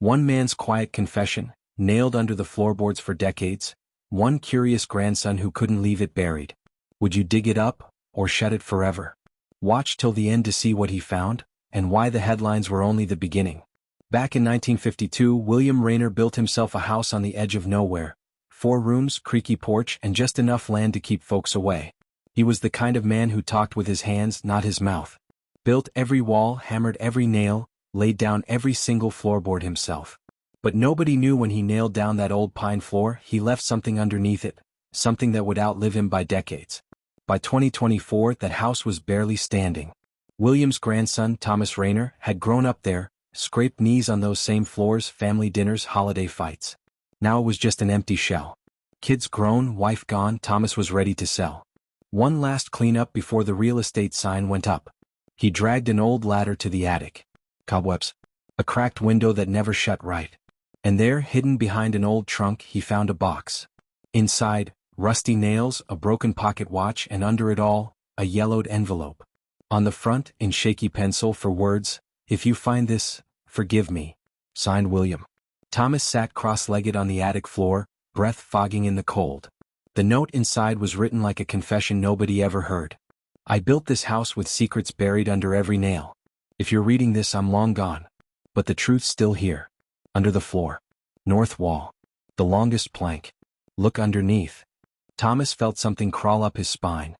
One man's quiet confession, nailed under the floorboards for decades. One curious grandson who couldn't leave it buried. Would you dig it up, or shut it forever? Watch till the end to see what he found, and why the headlines were only the beginning. Back in 1952, William Rayner built himself a house on the edge of nowhere. 4 rooms, creaky porch, and just enough land to keep folks away. He was the kind of man who talked with his hands, not his mouth. Built every wall, hammered every nail, laid down every single floorboard himself. But nobody knew when he nailed down that old pine floor, he left something underneath it, something that would outlive him by decades. By 2024, that house was barely standing. William's grandson, Thomas Rayner, had grown up there, scraped knees on those same floors, family dinners, holiday fights. Now it was just an empty shell. Kids grown, wife gone, Thomas was ready to sell. One last cleanup before the real estate sign went up. He dragged an old ladder to the attic. Cobwebs. A cracked window that never shut right. And there, hidden behind an old trunk, he found a box. Inside, rusty nails, a broken pocket watch, and under it all, a yellowed envelope. On the front, in shaky pencil, for words, "If you find this, forgive me." Signed William. Thomas sat cross-legged on the attic floor, breath fogging in the cold. The note inside was written like a confession nobody ever heard. "I built this house with secrets buried under every nail. If you're reading this, I'm long gone. But the truth's still here. Under the floor. North wall. The longest plank. Look underneath." Thomas felt something crawl up his spine.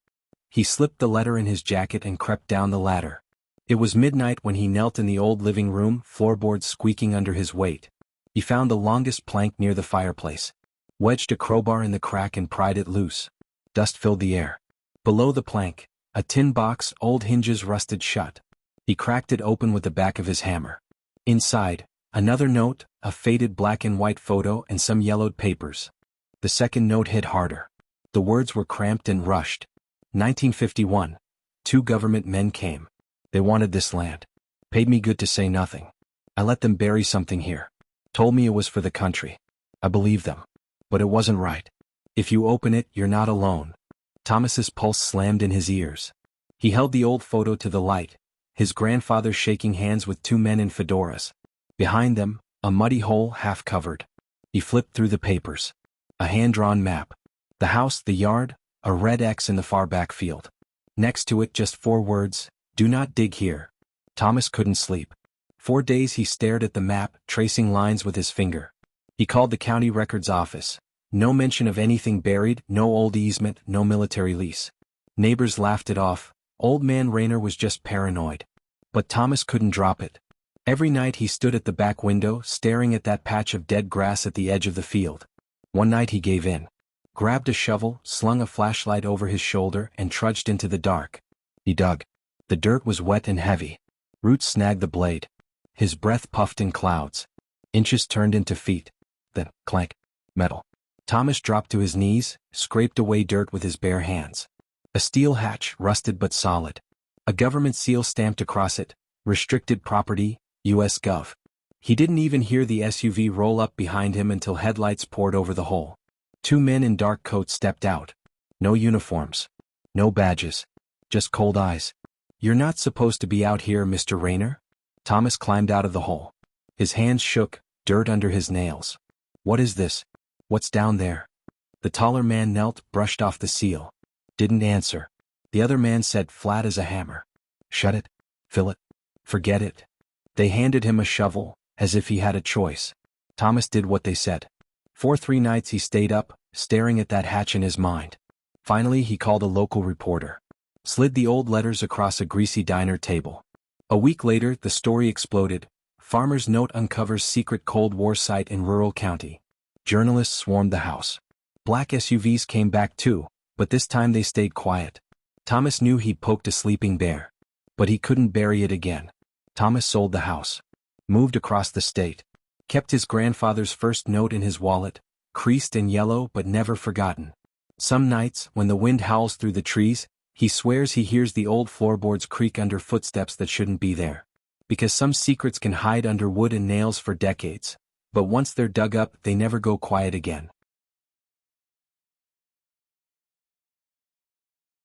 He slipped the letter in his jacket and crept down the ladder. It was midnight when he knelt in the old living room, floorboards squeaking under his weight. He found the longest plank near the fireplace. Wedged a crowbar in the crack and pried it loose. Dust filled the air. Below the plank, a tin box, old hinges rusted shut. He cracked it open with the back of his hammer. Inside, another note, a faded black and white photo, and some yellowed papers. The second note hit harder. The words were cramped and rushed. 1951. 2 government men came. They wanted this land. Paid me good to say nothing. I let them bury something here. Told me it was for the country. I believed them. But it wasn't right. If you open it, you're not alone. Thomas's pulse slammed in his ears. He held the old photo to the light, his grandfather shaking hands with 2 men in fedoras. Behind them, a muddy hole half covered. He flipped through the papers. A hand-drawn map. The house, the yard, a red X in the far back field. Next to it just 4 words, "Do not dig here." Thomas couldn't sleep. 4 days he stared at the map, tracing lines with his finger. He called the county records office. No mention of anything buried, no old easement, no military lease. Neighbors laughed it off. Old man Rayner was just paranoid. But Thomas couldn't drop it. Every night he stood at the back window, staring at that patch of dead grass at the edge of the field. One night he gave in. Grabbed a shovel, slung a flashlight over his shoulder, and trudged into the dark. He dug. The dirt was wet and heavy. Roots snagged the blade. His breath puffed in clouds. Inches turned into feet. Then, clank. Metal. Thomas dropped to his knees, scraped away dirt with his bare hands. A steel hatch, rusted but solid. A government seal stamped across it, "Restricted Property, U.S. Gov." He didn't even hear the SUV roll up behind him until headlights poured over the hole. 2 men in dark coats stepped out. No uniforms. No badges. Just cold eyes. "You're not supposed to be out here, Mr. Rayner." Thomas climbed out of the hole. His hands shook, dirt under his nails. "What is this? What's down there?" The taller man knelt, brushed off the seal. Didn't answer. The other man said flat as a hammer, "Shut it. Fill it. Forget it." They handed him a shovel, as if he had a choice. Thomas did what they said. For 3 nights he stayed up, staring at that hatch in his mind. Finally he called a local reporter. Slid the old letters across a greasy diner table. A week later the story exploded. Farmer's note uncovers secret Cold War site in rural county. Journalists swarmed the house. Black SUVs came back too, but this time they stayed quiet. Thomas knew he'd poked a sleeping bear. But he couldn't bury it again. Thomas sold the house. Moved across the state. Kept his grandfather's first note in his wallet, creased and yellow but never forgotten. Some nights, when the wind howls through the trees, he swears he hears the old floorboards creak under footsteps that shouldn't be there. Because some secrets can hide under wood and nails for decades. But once they're dug up, they never go quiet again.